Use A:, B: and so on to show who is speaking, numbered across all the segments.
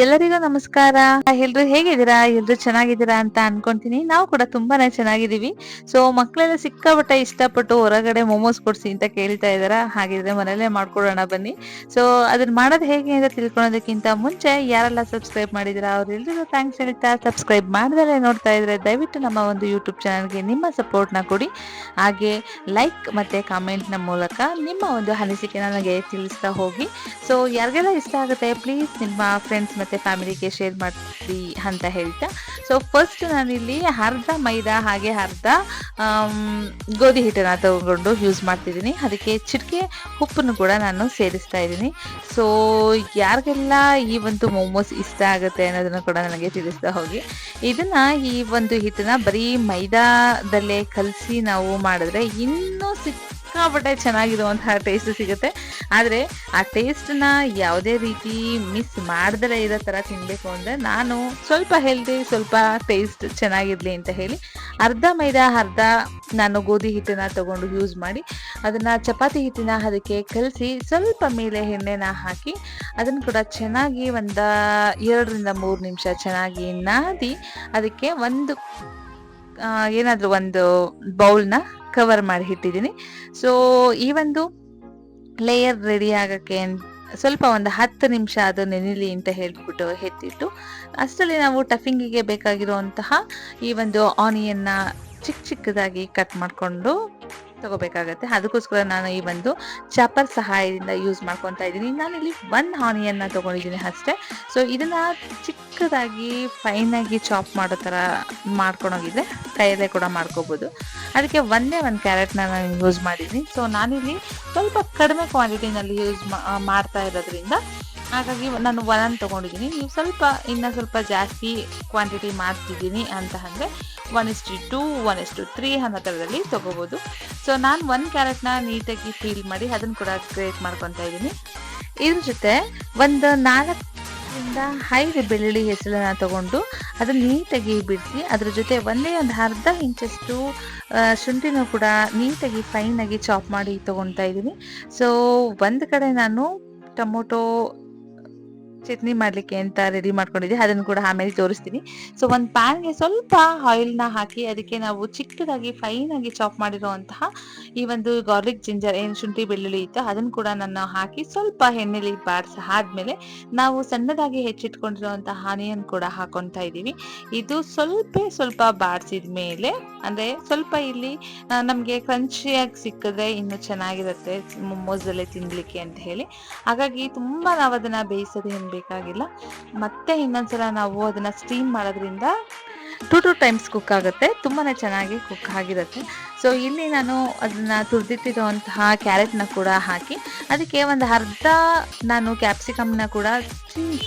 A: ಎಲ್ಲರಿಗೂ ನಮಸ್ಕಾರ. ಎಲ್ರು ಹೇಗಿದ್ದೀರಾ? ಎಲ್ರು ಚೆನ್ನಾಗಿದ್ದೀರಾ ಅಂತ ಅನ್ಕೊಂತೀನಿ. ನಾವು ಕೂಡ ತುಂಬಾನೇ ಚೆನ್ನಾಗಿದ್ದೀವಿ. ಸೊ ಮಕ್ಕಳೆಲ್ಲ ಸಿಕ್ಕಾಪಟ್ಟೆ ಇಷ್ಟಪಟ್ಟು ಹೊರಗಡೆ ಮೊಮೋಸ್ ಕೊಡ್ಸಿ ಅಂತ ಕೇಳ್ತಾ ಇದಾರಾ. ಹಾಗಿದ್ರೆ ಮನೇಲೆ ಮಾಡ್ಕೊಡೋಣ ಬನ್ನಿ. ಸೊ ಅದನ್ನ ಮಾಡೋದು ಹೇಗೆ ಅಂತ ತಿಳ್ಕೊಳ್ಳೋದಕ್ಕಿಂತ ಮುಂಚೆ ಯಾರೆಲ್ಲ ಸಬ್ಸ್ಕ್ರೈಬ್ ಮಾಡಿದೀರಾ ಅವ್ರೆಲ್ರಿಗೂ ಥ್ಯಾಂಕ್ಸ್ ಹೇಳ್ತಾ, ಸಬ್ಸ್ಕ್ರೈಬ್ ಮಾಡ್ದಲೇ ನೋಡ್ತಾ ಇದ್ರೆ ದಯವಿಟ್ಟು ನಮ್ಮ ಒಂದು ಯೂಟ್ಯೂಬ್ ಚಾನಲ್ಗೆ ನಿಮ್ಮ ಸಪೋರ್ಟ್ನ ಕೊಡಿ. ಹಾಗೆ ಲೈಕ್ ಮತ್ತೆ ಕಾಮೆಂಟ್ನ ಮೂಲಕ ನಿಮ್ಮ ಒಂದು ಅನಿಸಿಕೆ ನನಗೆ ತಿಳಿಸ್ತಾ ಹೋಗಿ. ಸೊ ಯಾರಿಗೆಲ್ಲ ಇಷ್ಟ ಆಗುತ್ತೆ ಪ್ಲೀಸ್ ನಿಮ್ಮ ಫ್ರೆಂಡ್ಸ್ ಮತ್ತು ಫ್ಯಾಮಿಲಿಗೆ ಶೇರ್ ಮಾಡಿ ಅಂತ ಹೇಳ್ತಾ, ಸೊ ಫಸ್ಟ್ ನಾನಿಲ್ಲಿ ಅರ್ಧ ಮೈದಾ ಹಾಗೆ ಅರ್ಧ ಗೋಧಿ ಹಿಟ್ಟನ್ನು ತಗೊಂಡು ಯೂಸ್ ಮಾಡ್ತಿದ್ದೀನಿ. ಅದಕ್ಕೆ ಚಿಟಿಕೆ ಉಪ್ಪನ್ನು ಕೂಡ ನಾನು ಸೇರಿಸ್ತಾ ಇದ್ದೀನಿ. ಸೊ ಯಾರಿಗೆಲ್ಲ ಈ ಒಂದು ಮೊಮೋಸ್ ಇಷ್ಟ ಆಗುತ್ತೆ ಅನ್ನೋದನ್ನು ಕೂಡ ನನಗೆ ತಿಳಿಸ್ತಾ ಹೋಗಿ. ಇದನ್ನು ಈ ಒಂದು ಹಿಟ್ಟನ್ನು ಬರೀ ಮೈದಾದಲ್ಲೇ ಕಲಸಿ ನಾವು ಮಾಡಿದ್ರೆ ಇನ್ನೂ ಸಿಕ್ಕಾಪಟ್ಟೆ ಚೆನ್ನಾಗಿರುವಂತಹ ಟೇಸ್ಟ್ ಸಿಗುತ್ತೆ. ಆದರೆ ಆ ಟೇಸ್ಟನ್ನ ಯಾವುದೇ ರೀತಿ ಮಿಸ್ ಮಾಡ್ದಲೇ ಇರೋ ಥರ ತಿನ್ನಬೇಕು ಅಂದರೆ ನಾನು ಸ್ವಲ್ಪ ಹೆಲ್ದಿ, ಸ್ವಲ್ಪ ಟೇಸ್ಟ್ ಚೆನ್ನಾಗಿರಲಿ ಅಂತ ಹೇಳಿ ಅರ್ಧ ಮೈದಾ ಅರ್ಧ ನಾನು ಗೋಧಿ ಹಿಟ್ಟನ್ನು ತಗೊಂಡು ಯೂಸ್ ಮಾಡಿ ಅದನ್ನು ಚಪಾತಿ ಹಿಟ್ಟಿನ ಅದಕ್ಕೆ ಕಲಸಿ ಸ್ವಲ್ಪ ಮೇಲೆ ಎಣ್ಣೆನ ಹಾಕಿ ಅದನ್ನು ಕೂಡ ಚೆನ್ನಾಗಿ 2-3 ನಿಮಿಷ ಚೆನ್ನಾಗಿ ನಾದಿ ಅದಕ್ಕೆ ಏನಾದರೂ ಒಂದು ಬೌಲ್ನ ಕವರ್ ಮಾಡಿ ಇಟ್ಟಿದ್ದೀನಿ. ಸೊ ಈ ಒಂದು ಲೇಯರ್ ರೆಡಿ ಆಗೋಕ್ಕೆ ಸ್ವಲ್ಪ ಒಂದು 10 ನಿಮಿಷ ಅದು ನೆನಿಲಿ ಅಂತ ಹೇಳ್ಬಿಟ್ಟು ಎತ್ತಿಟ್ಟು ಅಷ್ಟರಲ್ಲಿ ನಾವು ಟಫಿಂಗಿಗೆ ಬೇಕಾಗಿರುವಂತಹ ಈ ಒಂದು ಆನಿಯನ್ನ ಚಿಕ್ಕದಾಗಿ ಕಟ್ ಮಾಡಿಕೊಂಡು ತಗೋಬೇಕಾಗತ್ತೆ. ಅದಕ್ಕೋಸ್ಕರ ನಾನು ಈ ಒಂದು ಚಾಪರ್ ಸಹಾಯದಿಂದ ಯೂಸ್ ಮಾಡ್ಕೊತಾ ಇದ್ದೀನಿ. ನಾನಿಲ್ಲಿ 1 ಆನಿಯನ್ನ ತೊಗೊಂಡಿದ್ದೀನಿ ಅಷ್ಟೇ. ಸೊ ಇದನ್ನು ಚಿಕ್ಕದಾಗಿ ಫೈನಾಗಿ ಚಾಪ್ ಮಾಡೋ ಥರ ಮಾಡ್ಕೊಂಡೋಗಿದ್ರೆ ಕೈಯಲ್ಲೇ ಕೂಡ ಮಾಡ್ಕೋಬೋದು. ಅದಕ್ಕೆ ಒಂದೇ ಒಂದು ಕ್ಯಾರೆಟ್ನ ನಾನು ಯೂಸ್ ಮಾಡಿದ್ದೀನಿ. ಸೊ ನಾನಿಲ್ಲಿ ಸ್ವಲ್ಪ ಕಡಿಮೆ ಕ್ವಾಂಟಿಟಿನಲ್ಲಿ ಯೂಸ್ ಮಾಡ್ತಾ ಇರೋದ್ರಿಂದ ಹಾಗಾಗಿ ನಾನು 1 ತೊಗೊಂಡಿದ್ದೀನಿ. ನೀವು ಇನ್ನೂ ಸ್ವಲ್ಪ ಜಾಸ್ತಿ ಕ್ವಾಂಟಿಟಿ ಮಾಡ್ತಿದ್ದೀನಿ ಅಂತ ಅಂದರೆ 1:2, 1:3 ಅನ್ನೋ ಥರದಲ್ಲಿ ತೊಗೋಬೋದು. ಸೊ ನಾನು 1 ಕ್ಯಾರೆಟ್ನ ನೀಟಾಗಿ ಪೀಲ್ ಮಾಡಿ ಅದನ್ನು ಕೂಡ ಗ್ರೇಟ್ ಮಾಡ್ಕೊತಾ ಇದ್ದೀನಿ. ಇದ್ರ ಜೊತೆ ಒಂದು 4-5 ಬೆಳ್ಳುಳ್ಳಿ ಹೆಸರನ್ನ ತಗೊಂಡು ಅದನ್ನು ನೀಟಾಗಿ ಬಿಡಿಸಿ ಅದ್ರ ಜೊತೆ ಒಂದು ಅರ್ಧ ಇಂಚಷ್ಟು ಶುಂಠಿನೂ ಕೂಡ ನೀಟಾಗಿ ಫೈನಾಗಿ ಚಾಪ್ ಮಾಡಿ ತೊಗೊತಾ ಇದ್ದೀನಿ. ಸೊ ಒಂದು ಕಡೆ ನಾನು ಟೊಮೊಟೊ ಚಟ್ನಿ ಮಾಡಲಿಕ್ಕೆ ಅಂತ ರೆಡಿ ಮಾಡ್ಕೊಂಡಿದ್ದೆ, ಅದನ್ನು ಕೂಡ ಆಮೇಲೆ ತೋರಿಸ್ತೀನಿ. ಸೊ ಒಂದು ಪ್ಯಾನ್ಗೆ ಸ್ವಲ್ಪ ಆಯಿಲ್ನ ಹಾಕಿ ಅದಕ್ಕೆ ನಾವು ಚಿಕ್ಕದಾಗಿ ಫೈನಾಗಿ ಚಾಪ್ ಮಾಡಿರುವಂತಹ ಈ ಒಂದು ಗಾರ್ಲಿಕ್ ಜಿಂಜರ್ ಏನು ಶುಂಠಿ ಬೆಳ್ಳುಳ್ಳಿ ಇತ್ತು ಅದನ್ನು ಕೂಡ ನಾನು ಹಾಕಿ ಸ್ವಲ್ಪ ಎಣ್ಣೆಲಿ ಬಾಡಿಸಿ ಆದಮೇಲೆ ನಾವು ಸಣ್ಣದಾಗಿ ಹೆಚ್ಚಿಟ್ಕೊಂಡಿರುವಂತಹ ಆನಿಯನ್ ಕೂಡ ಹಾಕೊತಾ ಇದ್ದೀವಿ. ಇದು ಸ್ವಲ್ಪ ಬಾಡಿಸಿದ ಮೇಲೆ ಅಂದರೆ ಸ್ವಲ್ಪ ಇಲ್ಲಿ ನಮಗೆ ಕ್ರಂಚಿಯಾಗಿ ಸಿಕ್ಕಿದ್ರೆ ಇನ್ನೂ ಚೆನ್ನಾಗಿರುತ್ತೆ ಮೊಮೋಸಲ್ಲೇ ತಿನ್ನಲಿಕ್ಕೆ ಅಂತ ಹೇಳಿ. ಹಾಗಾಗಿ ತುಂಬ ನಾವು ಅದನ್ನು ಬೇಯಿಸೋದು ಏನು ಬೇಕಾಗಿಲ್ಲ. ಮತ್ತೆ ಇನ್ನೊಂದ್ಸಲ ನಾವು ಅದನ್ನು ಸ್ಟೀಮ್ ಮಾಡೋದ್ರಿಂದ 2 ಟೈಮ್ಸ್ ಕುಕ್ ಆಗುತ್ತೆ, ತುಂಬಾ ಚೆನ್ನಾಗಿ ಕುಕ್ ಆಗಿರುತ್ತೆ. ಸೊ ಇಲ್ಲಿ ನಾನು ಅದನ್ನು ತುರಿದಿಟ್ಟಿರುವಂತಹ ಕ್ಯಾರೆಟ್ನ ಕೂಡ ಹಾಕಿ ಅದಕ್ಕೆ ಒಂದು ಅರ್ಧ ನಾನು ಕ್ಯಾಪ್ಸಿಕಮ್ನ ಕೂಡ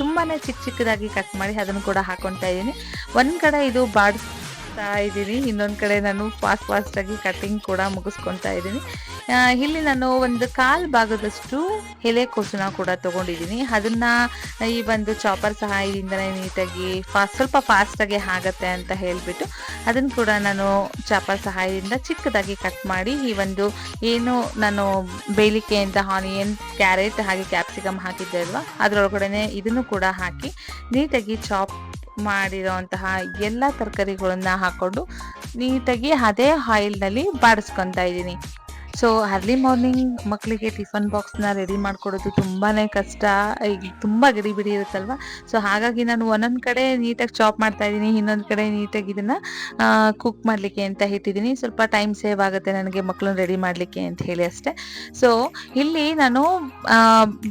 A: ತುಂಬಾ ಚಿಕ್ಕದಾಗಿ ಕಟ್ ಮಾಡಿ ಅದನ್ನು ಕೂಡ ಹಾಕೊತಾ ಇದ್ದೀನಿ. ಒಂದು ಕಡೆ ಇದು ಬಾಡಿಸ್ತಾ ಇದ್ದೀನಿ, ಇನ್ನೊಂದು ಕಡೆ ನಾನು ಫಾಸ್ಟಾಗಿ ಕಟ್ಟಿಂಗ್ ಕೂಡ ಮುಗಿಸ್ಕೊತಾ ಇದ್ದೀನಿ. ಇಲ್ಲಿ ನಾನು ಒಂದು 1/4 ಭಾಗದಷ್ಟು ಎಲೆಕೋಸನ್ನ ಕೂಡ ತೊಗೊಂಡಿದ್ದೀನಿ. ಅದನ್ನು ಈ ಒಂದು ಚಾಪರ್ ಸಹಾಯದಿಂದಲೇ ನೀಟಾಗಿ ಸ್ವಲ್ಪ ಫಾಸ್ಟಾಗಿ ಆಗುತ್ತೆ ಅಂತ ಹೇಳಿಬಿಟ್ಟು ಅದನ್ನು ಕೂಡ ನಾನು ಚಾಪರ್ ಸಹಾಯದಿಂದ ಚಿಕ್ಕದಾಗಿ ಕಟ್ ಮಾಡಿ ಈ ಒಂದು ಏನು ನಾನು ಬೇಯಲಿಕ್ಕೆ ಅಂತ ಆನಿಯನ್, ಕ್ಯಾರೆಟ್ ಹಾಗೆ ಕ್ಯಾಪ್ಸಿಕಮ್ ಹಾಕಿದ್ದೆ ಅಲ್ವಾ ಅದರೊಳಗಡೆ ಇದನ್ನು ಕೂಡ ಹಾಕಿ ನೀಟಾಗಿ ಚಾಪ್ ಮಾಡಿರೋಂತಹ ಎಲ್ಲ ತರಕಾರಿಗಳನ್ನ ಹಾಕ್ಕೊಂಡು ನೀಟಾಗಿ ಅದೇ ಆಯಿಲ್ನಲ್ಲಿ ಬಾಡಿಸ್ಕೊತಾ ಇದ್ದೀನಿ. ಸೊ ಅರ್ಲಿ ಮಾರ್ನಿಂಗ್ ಮಕ್ಕಳಿಗೆ ಟಿಫನ್ ಬಾಕ್ಸ್ನ ರೆಡಿ ಮಾಡ್ಕೊಡೋದು ತುಂಬಾ ಕಷ್ಟ, ಈಗ ತುಂಬ ಗಡಿಬಿಡಿ ಇರುತ್ತಲ್ವ. ಸೊ ಹಾಗಾಗಿ ನಾನು ಒಂದೊಂದು ಕಡೆ ನೀಟಾಗಿ ಚಾಪ್ ಮಾಡ್ತಾ ಇದ್ದೀನಿ, ಇನ್ನೊಂದು ಕಡೆ ನೀಟಾಗಿ ಇದನ್ನು ಕುಕ್ ಮಾಡಲಿಕ್ಕೆ ಅಂತ ಇಟ್ಟಿದ್ದೀನಿ. ಸ್ವಲ್ಪ ಟೈಮ್ ಸೇವ್ ಆಗುತ್ತೆ ನನಗೆ ಮಕ್ಕಳನ್ನ ರೆಡಿ ಮಾಡಲಿಕ್ಕೆ ಅಂತ ಹೇಳಿ ಅಷ್ಟೇ. ಸೊ ಇಲ್ಲಿ ನಾನು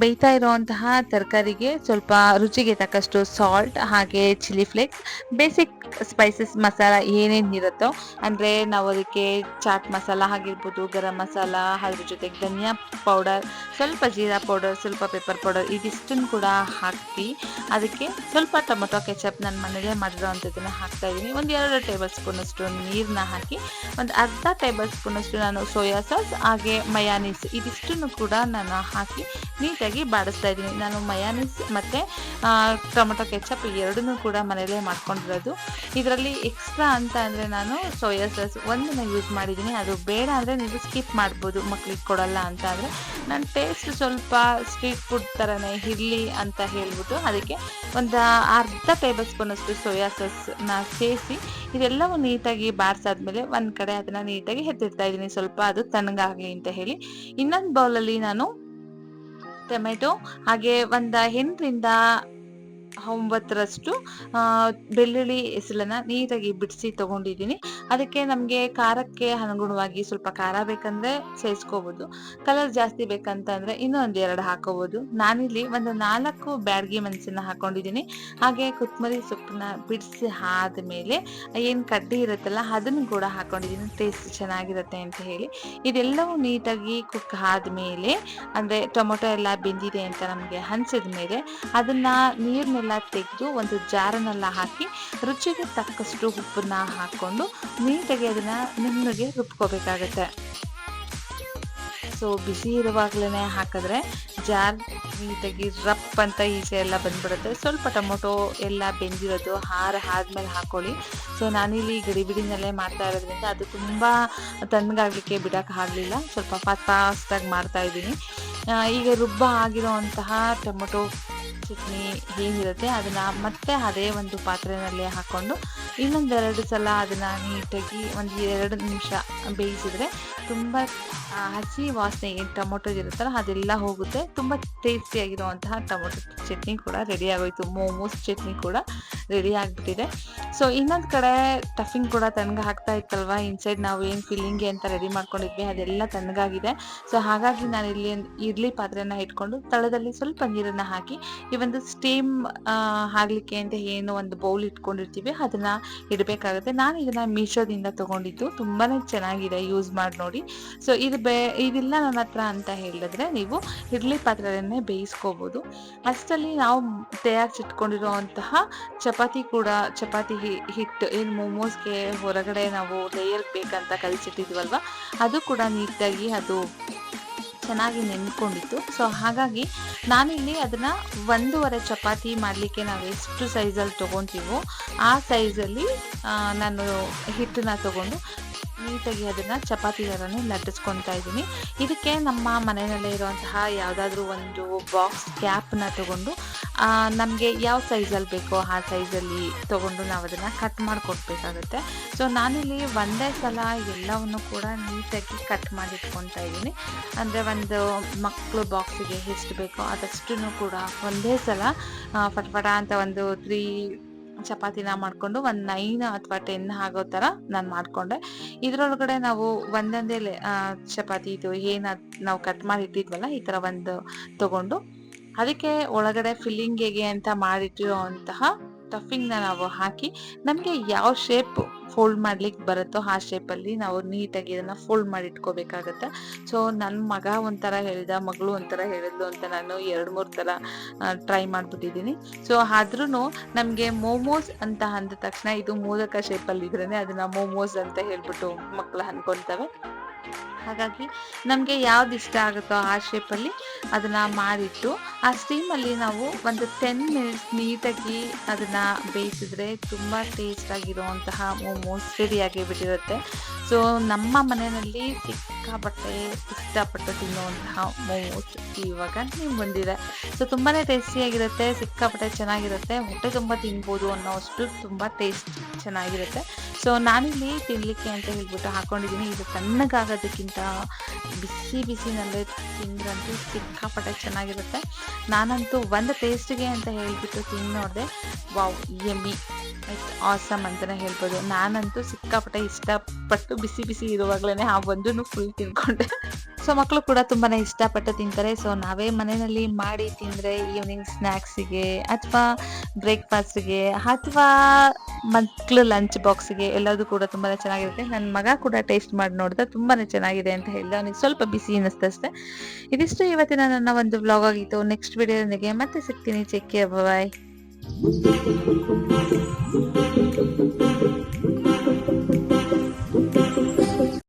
A: ಬೇಯ್ತಾ ಇರೋವಂತಹ ತರಕಾರಿಗೆ ಸ್ವಲ್ಪ ರುಚಿಗೆ ತಕ್ಕಷ್ಟು ಸಾಲ್ಟ್ ಹಾಗೆ chilli flakes, basic spices masala ಏನೇನಿರುತ್ತೋ ಅಂದರೆ ನಾವು ಅದಕ್ಕೆ ಚಾಟ್ ಮಸಾಲ ಆಗಿರ್ಬೋದು, ಗರಂ ಮಸಾಲ, ಅದ್ರ ಜೊತೆಗೆ ಧನಿಯಾ ಪೌಡರ್, ಸ್ವಲ್ಪ ಜೀರಾ ಪೌಡರ್, ಸ್ವಲ್ಪ ಪೆಪ್ಪರ್ ಪೌಡರ್ ಇದಿಷ್ಟನ್ನು ಕೂಡ ಹಾಕಿ ಅದಕ್ಕೆ ಸ್ವಲ್ಪ ಟೊಮೊಟೊ ಕೆಚಪ್ ನನ್ನ ಮನೇಲೇ ಮಾಡಿರೋವಂಥದ್ದನ್ನು ಹಾಕ್ತಾ ಇದ್ದೀನಿ. 1-2 ಟೇಬಲ್ ಸ್ಪೂನಷ್ಟು ನೀರನ್ನ ಹಾಕಿ ಒಂದು ಅರ್ಧ ಟೇಬಲ್ ಸ್ಪೂನಷ್ಟು ನಾನು ಸೋಯಾ ಸಾಸ್ ಹಾಗೆ ಮಯಾನೀಸ್ ಇದಿಷ್ಟನ್ನು ಕೂಡ ನಾನು ಹಾಕಿ ನೀಟಾಗಿ ಬಾಡಿಸ್ತಾ ಇದ್ದೀನಿ. ನಾನು ಮಯಾನೀಸ್ ಮತ್ತು ಟೊಮೊಟೊ ಕೆಚಪ್ ಎರಡನ್ನೂ ಕೂಡ ಮನೇಲೇ ಮಾಡ್ಕೊಂಡಿರೋದು. ಇದರಲ್ಲಿ ಎಕ್ಸ್ಟ್ರಾ ಅಂತ ಅಂದರೆ ನಾನು ಸೋಯಾ ಸಾಸ್ ಒಂದನ್ನು ಯೂಸ್ ಮಾಡಿದ್ದೀನಿ, ಅದು ಬೇಡ ಅಂದರೆ ನೀವು ಸ್ಕಿಪ್ ಮಾಡ್ಬೋದು ಮಕ್ಳಿಗೆ ಕೊಡಲ್ಲ ಅಂತ ಆದರೆ. ನಾನು ಟೇಸ್ಟ್ ಸ್ವಲ್ಪ ಸ್ಟ್ರೀಟ್ ಫುಡ್ ಥರನೇ ಇರಲಿ ಅಂತ ಹೇಳ್ಬಿಟ್ಟು ಅದಕ್ಕೆ ಒಂದು ಅರ್ಧ ಟೇಬಲ್ ಸ್ಪೂನಷ್ಟು ಸೋಯಾ ಸಾಸ್ನ ಸೇರಿಸಿ ಇದೆಲ್ಲವೂ ನೀಟಾಗಿ ಬಾಡಿಸಾದ್ಮೇಲೆ ಒಂದು ಕಡೆ ಅದನ್ನು ನೀಟಾಗಿ ಎತ್ತಿಡ್ತಾ ಇದ್ದೀನಿ, ಸ್ವಲ್ಪ ಅದು ತಣ್ಣಗಾಗಲಿ ಅಂತ ಹೇಳಿ. ಇನ್ನೊಂದು ಬೌಲಲ್ಲಿ ನಾನು ಟೊಮೆಟೊ ಹಾಗೆ ಒಂದು 8ರಿಂದ 9ರಷ್ಟು ಬೆಳ್ಳುಳ್ಳಿ ಹೆಸಲನ್ನ ನೀಟಾಗಿ ಬಿಡಿಸಿ ತಗೊಂಡಿದ್ದೀನಿ. ಅದಕ್ಕೆ ನಮಗೆ ಖಾರಕ್ಕೆ ಅನುಗುಣವಾಗಿ ಸ್ವಲ್ಪ ಖಾರ ಬೇಕಂದ್ರೆ ಸೇರಿಸ್ಕೋಬೋದು, ಕಲರ್ ಜಾಸ್ತಿ ಬೇಕಂತಂದ್ರೆ ಇನ್ನೂ ಒಂದು 2 ಹಾಕೋಬೋದು. ನಾನಿಲ್ಲಿ ಒಂದು 4 ಬ್ಯಾಡಗಿ ಮೆಣಸನ್ನ ಹಾಕೊಂಡಿದ್ದೀನಿ. ಹಾಗೆ ಕೊತ್ತಂಬರಿ ಸೊಪ್ಪನ್ನ ಬಿಡಿಸಿ ಆದ್ಮೇಲೆ ಏನು ಕಡ್ಡಿ ಇರುತ್ತಲ್ಲ ಅದನ್ನು ಕೂಡ ಹಾಕೊಂಡಿದ್ದೀನಿ, ಟೇಸ್ಟ್ ಚೆನ್ನಾಗಿರುತ್ತೆ ಅಂತ ಹೇಳಿ. ಇದೆಲ್ಲವೂ ನೀಟಾಗಿ ಕುಕ್ ಆದ್ಮೇಲೆ ಅಂದ್ರೆ ಟೊಮೊಟೊ ಎಲ್ಲ ಬೆಂದಿದೆ ಅಂತ ನಮಗೆ ಅನ್ಸಿದ ಮೇಲೆ ಅದನ್ನ ನೀರ್ನೆಲ್ಲ ತೆಗೆದು ಒಂದು ಜಾರನ್ನೆಲ್ಲ ಹಾಕಿ ರುಚಿಗೆ ತಕ್ಕಷ್ಟು ಉಪ್ಪನ್ನ ಹಾಕೊಂಡು ನೀಟಾಗಿ ಅದನ್ನ ನುಣ್ಣಗೆ ರುಬ್ಕೋಬೇಕಾಗತ್ತೆ. ಸೊ ಬಿಸಿ ಇರುವಾಗಲೇ ಹಾಕಿದ್ರೆ ಜಾರ್ ನೀಟಾಗಿ ರಪ್ ಅಂತ ಈಚೆ ಎಲ್ಲ ಬಂದ್ಬಿಡುತ್ತೆ. ಸ್ವಲ್ಪ ಟೊಮೊಟೊ ಎಲ್ಲ ಬೆಂದಿರೋದು ಆದ್ಮೇಲೆ ಹಾಕೊಳ್ಳಿ. ಸೊ ನಾನಿಲ್ಲಿ ಗಡಿಬಿಡಿನಲ್ಲೇ ಮಾಡ್ತಾ ಇರೋದ್ರಿಂದ ಅದು ತುಂಬ ತಣ್ಣಗಾಗಲಿಕ್ಕೆ ಬಿಡೋಕೆ ಆಗಲಿಲ್ಲ, ಸ್ವಲ್ಪ ಫಾಸ್ಟಾಗಿ ಮಾಡ್ತಾ ಇದ್ದೀನಿ. ಈಗ ರುಬ್ಬ ಆಗಿರೋಂತಹ ಟೊಮೊಟೊ ಚಟ್ನಿ ಏನಿರುತ್ತೆ ಅದನ್ನು ಮತ್ತೆ ಅದೇ ಒಂದು ಪಾತ್ರೆಯಲ್ಲಿ ಹಾಕ್ಕೊಂಡು ಇನ್ನೊಂದೆರಡು ಸಲ ಅದನ್ನು ನೀಟಾಗಿ ಒಂದು 2 ನಿಮಿಷ ಬೇಯಿಸಿದ್ರೆ ತುಂಬ ಹಸಿ ವಾಸನೆ ಏನು ಟೊಮೊಟೊ ಇರುತ್ತಲ್ಲ ಅದೆಲ್ಲ ಹೋಗುತ್ತೆ. ತುಂಬ ಟೇಸ್ಟಿಯಾಗಿರುವಂತಹ ಟೊಮೊಟೊ ಚಟ್ನಿ ಕೂಡ ರೆಡಿ ಆಗೋಯ್ತು, ಮೋಮೋಸ್ ಚಟ್ನಿ ಕೂಡ ರೆಡಿ ಆಗಿಬಿಟ್ಟಿದೆ. ಸೊ ಇನ್ನೊಂದು ಕಡೆ ಟಫಿಂಗ್ ಕೂಡ ತಣ್ಣಗೆ ಹಾಕ್ತಾ ಇತ್ತಲ್ವ, ಇನ್ಸೈಡ್ ನಾವು ಏನು ಫಿಲ್ಲಿಂಗ್ಗೆ ಅಂತ ರೆಡಿ ಮಾಡ್ಕೊಂಡಿದ್ವಿ ಅದೆಲ್ಲ ತಣ್ಣಗಾಗಿದೆ. ಸೊ ಹಾಗಾಗಿ ನಾನು ಇಲ್ಲಿ ಇಡ್ಲಿ ಪಾತ್ರೆನ ಇಟ್ಕೊಂಡು ತಳದಲ್ಲಿ ಸ್ವಲ್ಪ ನೀರನ್ನು ಹಾಕಿ ಈ ಒಂದು ಸ್ಟೀಮ್ ಆಗಲಿಕ್ಕೆ ಅಂತ ಏನು ಒಂದು ಬೌಲ್ ಇಟ್ಕೊಂಡಿರ್ತೀವಿ ಅದನ್ನ ಇಡಬೇಕಾಗುತ್ತೆ. ನಾನು ಇದನ್ನ ಮೀಶೋದಿಂದ ತಗೊಂಡಿದ್ದು, ತುಂಬಾನೇ ಚೆನ್ನಾಗಿದೆ, ಯೂಸ್ ಮಾಡಿ ನೋಡಿ. ಸೊ ಇದಿಲ್ಲ ನನ್ನ ಹತ್ರ ಅಂತ ಹೇಳಿದ್ರೆ ನೀವು ಇಡ್ಲಿ ಪಾತ್ರೆಯನ್ನೇ ಬೇಯಿಸ್ಕೋಬಹುದು. ಅಷ್ಟರಲ್ಲಿ ನಾವು ತಯಾರಿಸಿಟ್ಕೊಂಡಿರುವಂತಹ ಚಪಾತಿ ಹಿಟ್ಟು ಏನು ಮೋಮೋಸ್ಗೆ ಹೊರಗಡೆ ನಾವು ಲೇಯರ್ ಬೇಕಂತ ಕಲಿಸಿಟ್ಟಿದ್ವಲ್ವ ಅದು ಕೂಡ ನೀಟಾಗಿ ಅದು ಚೆನ್ನಾಗಿ ನೆನ್ಕೊಂಡಿತ್ತು. ಸೊ ಹಾಗಾಗಿ ನಾನಿಲ್ಲಿ ಅದನ್ನ 1.5 ಚಪಾತಿ ಮಾಡಲಿಕ್ಕೆ ನಾವು ಎಷ್ಟು ಸೈಜಲ್ಲಿ ತೊಗೊತೀವೋ ಆ ಸೈಜಲ್ಲಿ ನಾನು ಹಿಟ್ಟನ್ನ ತಗೊಂಡು ನೀಟಾಗಿ ಅದನ್ನು ಚಪಾತಿ ಥರನೇ ಲಟ್ಟಿಸ್ಕೊತಾ ಇದ್ದೀನಿ. ಇದಕ್ಕೆ ನಮ್ಮ ಮನೆಯಲ್ಲೇ ಇರುವಂತಹ ಯಾವುದಾದ್ರೂ ಒಂದು ಬಾಕ್ಸ್ ಕ್ಯಾಪ್ನ ತಗೊಂಡು ನಮಗೆ ಯಾವ ಸೈಜಲ್ಲಿ ಬೇಕೋ ಆ ಸೈಜಲ್ಲಿ ತೊಗೊಂಡು ನಾವು ಅದನ್ನು ಕಟ್ ಮಾಡಿಕೊಡ್ಬೇಕಾಗುತ್ತೆ. ಸೊ ನಾನಿಲ್ಲಿ ಒಂದೇ ಸಲ ಎಲ್ಲವನ್ನು ಕೂಡ ನೀಟಾಗಿ ಕಟ್ ಮಾಡಿಟ್ಕೊತಾ ಇದ್ದೀನಿ. ಅಂದರೆ ಒಂದು ಮಕ್ಕಳು ಬಾಕ್ಸಿಗೆ ಎಷ್ಟು ಬೇಕೋ ಅದಷ್ಟು ಕೂಡ ಒಂದೇ ಸಲ ಫಟಫಟ ಅಂತ ಒಂದು 3 ಚಪಾತಿನ ಮಾಡಿಕೊಂಡು ಒಂದು 9 ಅಥವಾ 10 ಆಗೋ ಥರ ನಾನು ಮಾಡಿಕೊಂಡೆ. ಇದರೊಳಗಡೆ ನಾವು ಒಂದೊಂದೇ ಚಪಾತಿ ಇದು ಏನು ನಾವು ಕಟ್ ಮಾಡಿ ಇಟ್ಟಿದ್ವಲ್ಲ ಈ ಥರ ಒಂದು ತಗೊಂಡು ಅದಕ್ಕೆ ಒಳಗಡೆ ಫಿಲ್ಲಿಂಗಿಗೆ ಅಂತ ಮಾಡಿಟ್ಟಿರೋ ಅಂತಹ ಸ್ಟಫಿಂಗ್ನ ನಾವು ಹಾಕಿ ನಮಗೆ ಯಾವ ಶೇಪ್ ಫೋಲ್ಡ್ ಮಾಡ್ಲಿಕ್ಕೆ ಬರುತ್ತೋ ಆ ಶೇಪಲ್ಲಿ ನಾವು ನೀಟಾಗಿ ಇದನ್ನು ಫೋಲ್ಡ್ ಮಾಡಿ ಇಟ್ಕೋಬೇಕಾಗತ್ತೆ. ಸೊ ನನ್ನ ಮಗ ಒಂಥರ ಹೇಳಿದ, ಮಗಳು ಒಂಥರ ಹೇಳಿದ್ಲು ಅಂತ ನಾನು 2-3 ಥರ ಟ್ರೈ ಮಾಡಿಬಿಟ್ಟಿದ್ದೀನಿ. ಸೊ ಆದ್ರೂ ನಮಗೆ ಮೋಮೋಸ್ ಅಂತ ಅಂದ ತಕ್ಷಣ ಇದು ಮೋದಕ ಶೇಪಲ್ಲಿ ಇದ್ರೇ ಅದನ್ನು ಮೋಮೋಸ್ ಅಂತ ಹೇಳ್ಬಿಟ್ಟು ಮಕ್ಕಳು ಅನ್ಕೊತವೆ. ಹಾಗಾಗಿ ನಮಗೆ ಯಾವ್ದು ಇಷ್ಟ ಆಗುತ್ತೋ ಆ ಶೇಪಲ್ಲಿ ಅದನ್ನು ಮಾಡಿಟ್ಟು ಆ ಸ್ಟೀಮಲ್ಲಿ ನಾವು ಒಂದು 10 ಮಿನಿಟ್ಸ್ ನೀಟಾಗಿ ಅದನ್ನು ಬೇಯಿಸಿದ್ರೆ ತುಂಬ ಟೇಸ್ಟಾಗಿರುವಂತಹ ಮೋಮೋಸ್ ರೆಡಿಯಾಗಿ ಬಿಟ್ಟಿರುತ್ತೆ. ಸೊ ನಮ್ಮ ಮನೆಯಲ್ಲಿ ಸಿಕ್ಕಾಪಟ್ಟೆ ಇಷ್ಟಪಟ್ಟು ತಿನ್ನುವಂತಹ ಮೋಮೋಸ್ ಇವಾಗ ನೀವು ಬಂದಿದೆ. ಸೊ ತುಂಬಾ ಟೇಸ್ಟಿಯಾಗಿರುತ್ತೆ, ಸಿಕ್ಕಾಪಟ್ಟೆ ಚೆನ್ನಾಗಿರುತ್ತೆ, ಹೊಟ್ಟೆ ತುಂಬ ತಿನ್ಬೋದು ಅನ್ನೋಷ್ಟು ತುಂಬ ಟೇಸ್ಟ್ ಚೆನ್ನಾಗಿರುತ್ತೆ. ಸೊ ನಾನಿಲ್ಲಿ ತಿನ್ನಲಿಕ್ಕೆ ಅಂತ ಹೇಳ್ಬಿಟ್ಟು ಹಾಕೊಂಡಿದ್ದೀನಿ. ಇದು ತಣ್ಣಗಾಗೋದಕ್ಕಿಂತ ಬಿಸಿನಲ್ಲೇ ತಿಂದ್ರಂತೂ ಸಿಕ್ಕಾಪಟ್ಟೆ ಚೆನ್ನಾಗಿರುತ್ತೆ. ನಾನಂತೂ ಒಂದು ಟೇಸ್ಟಿಗೆ ಅಂತ ಹೇಳ್ಬಿಟ್ಟು ತಿಂದು ನೋಡಿದೆ, ವಾವ್ ಯಮ್ಮಿ ಆಸಮ್ ಅಂತಲೇ ಹೇಳ್ಬೋದು. ನಾನಂತೂ ಸಿಕ್ಕಾಪಟ್ಟೆ ಇಷ್ಟಪಟ್ಟು ಬಿಸಿ ಇರುವಾಗಲೇ ಆ ಒಂದನ್ನು ಫುಲ್ ತಿನ್ಕೊಂಡೆ. ಸೊ ಮಕ್ಕಳು ಕೂಡ ತುಂಬಾ ಇಷ್ಟಪಟ್ಟು ತಿಂತಾರೆ. ಸೊ ನಾವೇ ಮನೆಯಲ್ಲಿ ಮಾಡಿ ತಿಂದರೆ ಈವ್ನಿಂಗ್ ಸ್ನ್ಯಾಕ್ಸಿಗೆ ಅಥವಾ ಬ್ರೇಕ್ಫಾಸ್ಟ್ಗೆ ಅಥವಾ ಮಕ್ಕಳು ಲಂಚ್ ಬಾಕ್ಸ್ಗೆ ಎಲ್ಲದೂ ಕೂಡ ತುಂಬಾ ಚೆನ್ನಾಗಿರುತ್ತೆ. ನನ್ನ ಮಗ ಕೂಡ ಟೇಸ್ಟ್ ಮಾಡಿ ನೋಡಿದ, ತುಂಬಾ ಚೆನ್ನಾಗಿದೆ ಅಂತ ಹೇಳಿದ, ಅವನಿಗೆ ಸ್ವಲ್ಪ ಬಿಸಿ ಅನ್ನಿಸ್ತಷ್ಟೆ. ಇದಿಷ್ಟು ಇವತ್ತಿನ ನನ್ನ ಒಂದು ವ್ಲಾಗ್ ಆಗಿತ್ತು. ನೆಕ್ಸ್ಟ್ ವಿಡಿಯೋದೊಂದಿಗೆ ಮತ್ತೆ ಸಿಗ್ತೀನಿ. ಚೆಕ್ ಬಾಯ್.